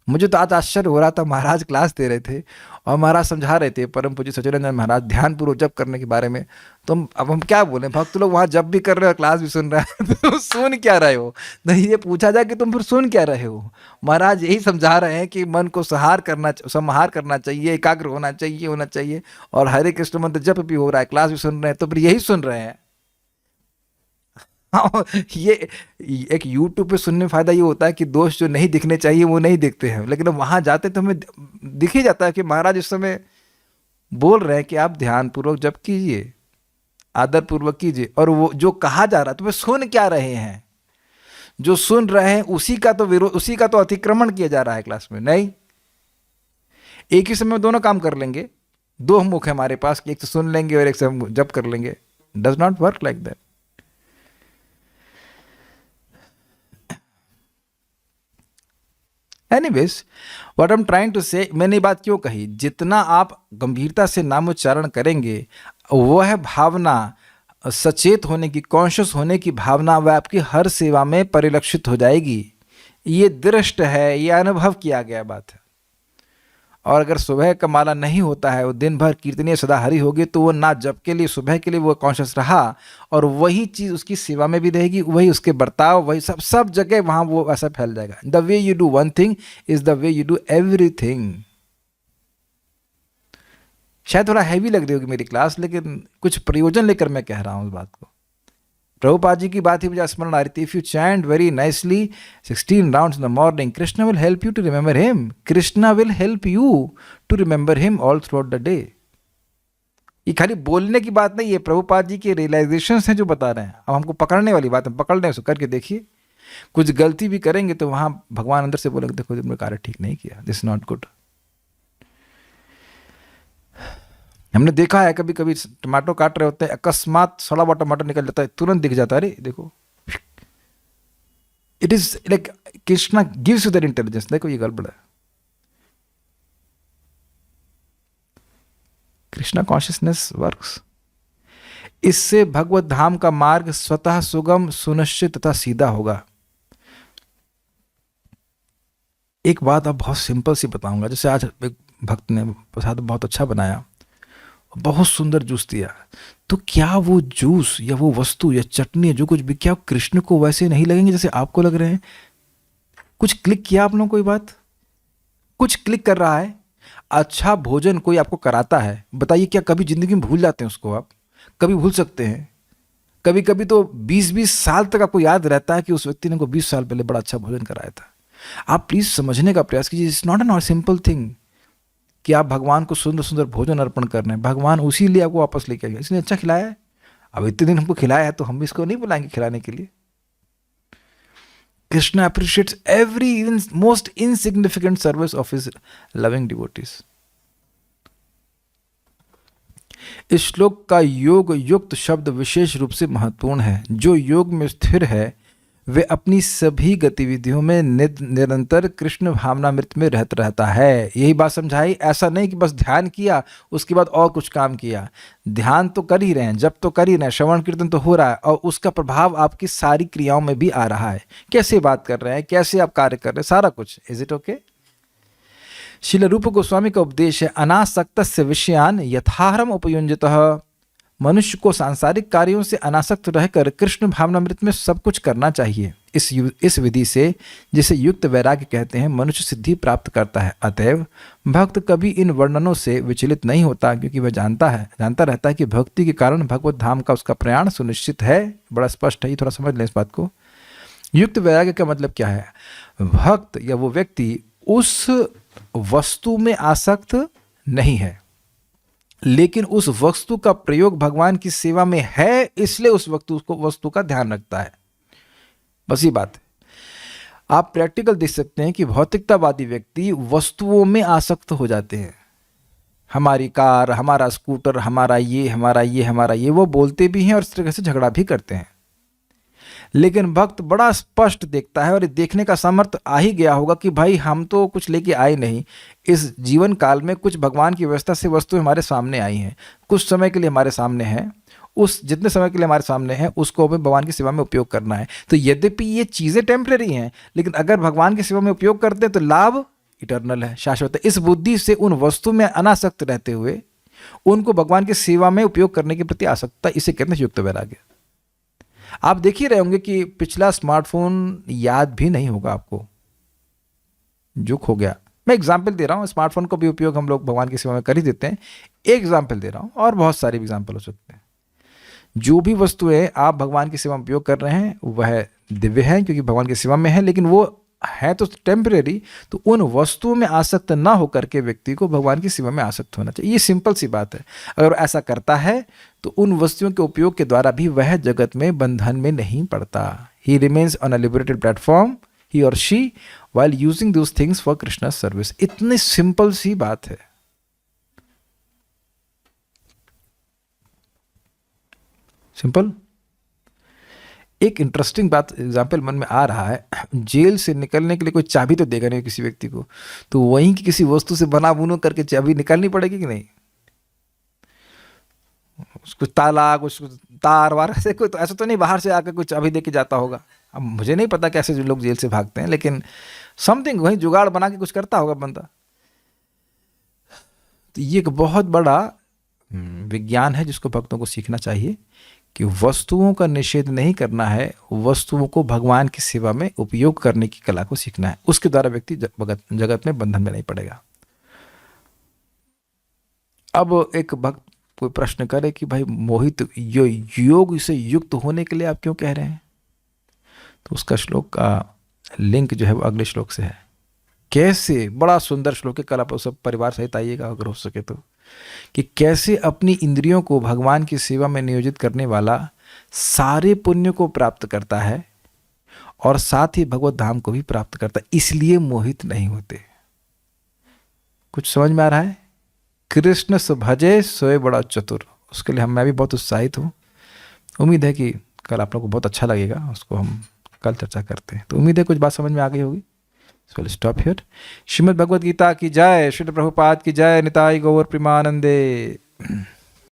Speaker 1: मुझे तो आज आश्चर्य हो रहा था, महाराज क्लास दे रहे थे और महाराज समझा रहे थे, परम पूज्य सच्चिदानंद महाराज ध्यानपूर्वक जप करने के बारे में। तो अब हम क्या बोलें, भक्त लोग वहाँ जप भी कर रहे हो, क्लास भी सुन रहे हैं, तो सुन क्या रहे हो? नहीं, ये पूछा जाए कि तुम फिर सुन क्या रहे हो। महाराज यही समझा रहे हैं कि मन को संहार करना चाहिए, एकाग्र होना चाहिए। और हरे कृष्ण मंत्र जप भी हो रहा है, क्लास भी सुन रहे हैं, तो फिर यही सुन रहे हैं। हाँ, ये एक YouTube पे सुनने में फ़ायदा ये होता है कि दोष जो नहीं दिखने चाहिए वो नहीं दिखते हैं, लेकिन हम वहाँ जाते तो हमें दिख ही जाता है कि महाराज इस समय बोल रहे हैं कि आप ध्यानपूर्वक जप कीजिए, आदरपूर्वक कीजिए। और वो जो कहा जा रहा है, तो वे सुन क्या रहे हैं? जो सुन रहे हैं उसी का तो अतिक्रमण किया जा रहा है क्लास में। नहीं, एक ही समय में दोनों काम कर लेंगे। दो मुख है हमारे पास, एक से सुन लेंगे और एक से हम जप कर लेंगे। Does not work like that. Anyways, what I am trying to say, मैंने ये बात क्यों कही, जितना आप गंभीरता से नामोच्चारण करेंगे, वह भावना, सचेत होने की, कॉन्शियस होने की भावना, वह आपकी हर सेवा में परिलक्षित हो जाएगी। ये दृष्ट है, ये अनुभव किया गया बात है। और अगर सुबह का माला नहीं होता है, वो दिन भर कीर्तनीय सदा हरि होगी, तो वो ना जप के लिए, सुबह के लिए वो कॉन्शियस रहा, और वही चीज़ उसकी सेवा में भी रहेगी, वही उसके बर्ताव, वही सब जगह वहाँ वो ऐसा फैल जाएगा। The way you do one thing is the way you do everything. शायद थोड़ा हैवी लग रही होगी मेरी क्लास, लेकिन कुछ प्रयोजन लेकर मैं कह रहा हूँ उस बात को। प्रभुपाद जी की बात ही मुझे स्मरण आ रही थी। If you chant very nicely 16 rounds in the morning, Krishna will help you to remember him. Krishna will help you to remember him all throughout the day. ये खाली बोलने की बात नहीं है, प्रभुपाद जी के रियलाइजेशन हैं जो बता रहे हैं। अब हमको पकड़ने वाली बात है, पकड़ लें उसको, करके देखिए। कुछ गलती भी करेंगे तो वहां भगवान अंदर से बोलेंगे, देखो तुमने कार्य ठीक नहीं किया, दिस इज नॉट गुड। हमने देखा है कभी कभी टमाटो काट रहे होते हैं, अकस्मात सड़ा हुआ टमाटर निकल जाता है, तुरंत दिख जाता है, अरे देखो। It is like Krishna gives you that intelligence, देखो ये गड़बड़ है। Krishna consciousness works. इससे भगवत धाम का मार्ग स्वतः सुगम, सुनिश्चित तथा सीधा होगा। एक बात अब बहुत सिंपल सी बताऊंगा। जैसे आज एक भक्त ने प्रसाद बहुत अच्छा बनाया, बहुत सुंदर जूस दिया, तो क्या वो जूस या वो वस्तु या चटनी जो कुछ भी, क्या कृष्ण को वैसे नहीं लगेंगे जैसे आपको लग रहे हैं? कुछ क्लिक किया आप लोगों को? ये बात कुछ क्लिक कर रहा है? अच्छा भोजन कोई आपको कराता है, बताइए क्या कभी जिंदगी में भूल जाते हैं उसको? आप कभी भूल सकते हैं? कभी कभी तो 20-20 साल तक आपको याद रहता है कि उस व्यक्ति ने को 20 साल पहले बड़ा अच्छा भोजन कराया था। आप प्लीज समझने का प्रयास कीजिए, it's not an simple thing कि आप भगवान को सुंदर सुंदर भोजन अर्पण कर रहे हैं। भगवान उसी लिए आपको वापस लेके आएगा, इसने अच्छा खिलाया है। अब इतने दिन हमको खिलाया है तो हम इसको नहीं बुलाएंगे खिलाने के लिए? Krishna appreciates every most insignificant service of his loving devotees. इस श्लोक का योग युक्त शब्द विशेष रूप से महत्वपूर्ण है। जो योग में स्थिर है वे अपनी सभी गतिविधियों में निरंतर कृष्ण भावनामृत में रहता है। यही बात समझाई। ऐसा नहीं कि बस ध्यान किया उसके बाद और कुछ काम किया। ध्यान तो कर ही रहे हैं, जप तो कर ही रहे हैं, श्रवण कीर्तन तो हो रहा है, और उसका प्रभाव आपकी सारी क्रियाओं में भी आ रहा है। कैसे बात कर रहे हैं, कैसे आप कार्य कर रहे हैं, सारा कुछ। Is it okay? श्रील रूप गोस्वामी का उपदेश है, अनासक्तस्य विषयान यथारम उपयुञ्जतः। मनुष्य को सांसारिक कार्यों से अनासक्त रहकर कृष्ण भावनामृत में सब कुछ करना चाहिए। इस विधि से, जिसे युक्त वैराग्य कहते हैं, मनुष्य सिद्धि प्राप्त करता है। अतएव भक्त कभी इन वर्णनों से विचलित नहीं होता, क्योंकि वह जानता रहता है कि भक्ति के कारण भगवत धाम का उसका प्रयाण सुनिश्चित है। बड़ा स्पष्ट है, ये थोड़ा समझ लें इस बात को। युक्त वैराग्य का मतलब क्या है? भक्त या वो व्यक्ति उस वस्तु में आसक्त नहीं है, लेकिन उस वस्तु का प्रयोग भगवान की सेवा में है, इसलिए उस वस्तु का ध्यान रखता है। बस ये बात है। आप प्रैक्टिकल देख सकते हैं कि भौतिकतावादी व्यक्ति वस्तुओं में आसक्त हो जाते हैं। हमारी कार, हमारा स्कूटर, हमारा ये, वो बोलते भी हैं और इस तरह से झगड़ा भी करते हैं। लेकिन भक्त बड़ा स्पष्ट देखता है, और ये देखने का सामर्थ्य आ ही गया होगा कि भाई हम तो कुछ लेके आए नहीं। इस जीवन काल में कुछ भगवान की व्यवस्था से वस्तुएं हमारे सामने आई हैं, कुछ समय के लिए हमारे सामने हैं। उस जितने समय के लिए हमारे सामने है उसको हमें भगवान की सेवा में उपयोग करना है। तो यद्यपि ये चीज़ें टेम्परेरी हैं, लेकिन अगर भगवान की सेवा में उपयोग करते हैं तो लाभ इटर्नल है, शाश्वत है। इस बुद्धि से उन वस्तु में अनासक्त रहते हुए उनको भगवान की सेवा में उपयोग करने के प्रति आसक्ता, इसे कहते हैं युक्त वैराग्य। आप देख ही रहे होंगे कि पिछला स्मार्टफोन याद भी नहीं होगा आपको जो खो गया। मैं एग्जाम्पल दे रहा हूँ, स्मार्टफोन का भी उपयोग हम लोग भगवान की सेवा में कर ही देते हैं। एक एग्जाम्पल दे रहा हूँ, और बहुत सारे एग्जाम्पल हो सकते हैं। जो भी वस्तुएं आप भगवान की सेवा में उपयोग कर रहे हैं वह दिव्य है, क्योंकि भगवान की सेवा में है, लेकिन वो है तो टेम्परेरी। तो उन वस्तुओं में आसक्त ना होकर के व्यक्ति को भगवान की सेवा में आसक्त होना चाहिए। ये सिंपल सी बात है। अगर ऐसा करता है तो उन वस्तुओं के उपयोग के द्वारा भी वह जगत में बंधन में नहीं पड़ता। He remains on a liberated platform, he और she, while using those things for Krishna service. इतनी सिंपल सी बात है। सिंपल। एक इंटरेस्टिंग बात एग्जाम्पल मन में आ रहा है। जेल से निकलने के लिए कोई चाबी तो देगा नहीं किसी व्यक्ति को, तो वहीं की किसी वस्तु से बना बुनो करके चाबी निकालनी पड़ेगी कि नहीं? उसको ताला, कुछ तार वार, ऐसे कोई तो ऐसा तो नहीं बाहर से आकर कोई चाबी दे के जाता होगा। अब मुझे नहीं पता कैसे जो लोग जेल से भागते हैं, लेकिन समथिंग वहीं जुगाड़ बना के कुछ करता होगा बंदा। तो ये एक बहुत बड़ा विज्ञान है जिसको भक्तों को सीखना चाहिए कि वस्तुओं का निषेध नहीं करना है, वस्तुओं को भगवान की सेवा में उपयोग करने की कला को सीखना है। उसके द्वारा व्यक्ति जगत में बंधन में नहीं पड़ेगा। अब एक भक्त कोई प्रश्न करे कि भाई मोहित, योग से युक्त होने के लिए आप क्यों कह रहे हैं? तो उसका श्लोक का लिंक जो है वो अगले श्लोक से है। कैसे, बड़ा सुंदर श्लोक है, कल आप सब परिवार सहित आइएगा अगर हो सके तो, कि कैसे अपनी इंद्रियों को भगवान की सेवा में नियोजित करने वाला सारे पुण्य को प्राप्त करता है और साथ ही भगवत धाम को भी प्राप्त करता है, इसलिए मोहित नहीं होते। कुछ समझ में आ रहा है? कृष्ण सुभजे सोए बड़ा चतुर, उसके लिए मैं भी बहुत उत्साहित हूँ। उम्मीद है कि कल आप लोगों को बहुत अच्छा लगेगा, उसको हम कल चर्चा करते हैं। तो उम्मीद है कुछ बात समझ में आ गई होगी। So we'll stop here. Shrimad Bhagavad Gita की जय, श्री प्रभुपाद की जय, निताई गौर प्रेमानंदे।